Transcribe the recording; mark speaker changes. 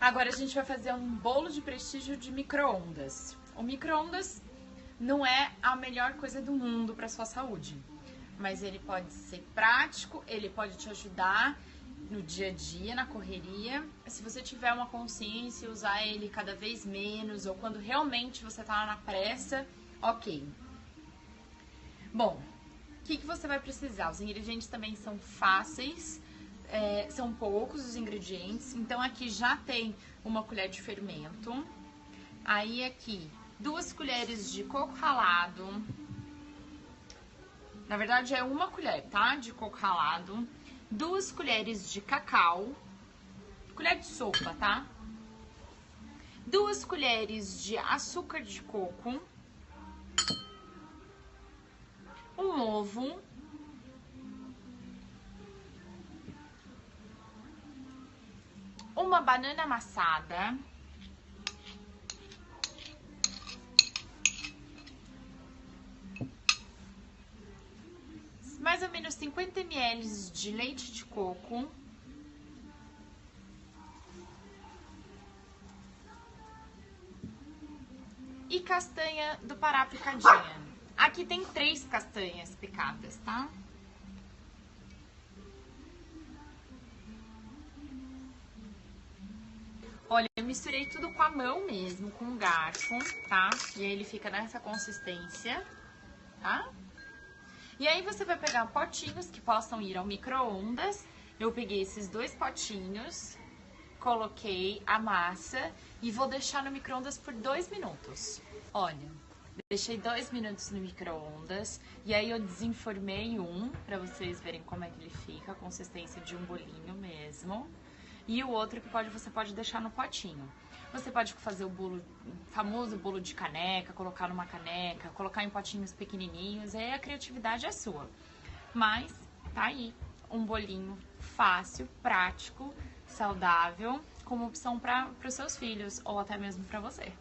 Speaker 1: Agora a gente vai fazer um bolo de prestígio de micro-ondas. O micro-ondas não é a melhor coisa do mundo para sua saúde, mas ele pode ser prático, ele pode te ajudar no dia a dia, na correria. Se você tiver uma consciência, usar ele cada vez menos, ou quando realmente você tá na pressa, ok. Bom, o que você vai precisar? Os ingredientes também são fáceis, são poucos os ingredientes. Então aqui já tem uma colher de fermento. Aí aqui, 2 colheres de coco ralado. Na verdade é 1 colher, tá? De coco ralado. 2 colheres de cacau. Colher de sopa, tá? 2 colheres de açúcar de coco. 1 ovo. Uma banana amassada. Mais ou menos 50 ml de leite de coco. E castanha do Pará picadinha. Aqui tem 3 castanhas picadas, tá? Olha, eu misturei tudo com a mão mesmo, com um garfo, tá? E aí ele fica nessa consistência, tá? E aí você vai pegar potinhos que possam ir ao micro-ondas. Eu peguei esses 2 potinhos, coloquei a massa e vou deixar no micro-ondas por 2 minutos. Olha, deixei 2 minutos no micro-ondas e aí eu desenformei pra vocês verem como é que ele fica, a consistência de um bolinho mesmo. E o outro que você pode deixar no potinho. Você pode fazer o bolo, o famoso bolo de caneca, colocar numa caneca, colocar em potinhos pequenininhos, aí a criatividade é sua. Mas tá aí, um bolinho fácil, prático, saudável, como opção para os seus filhos ou até mesmo para você.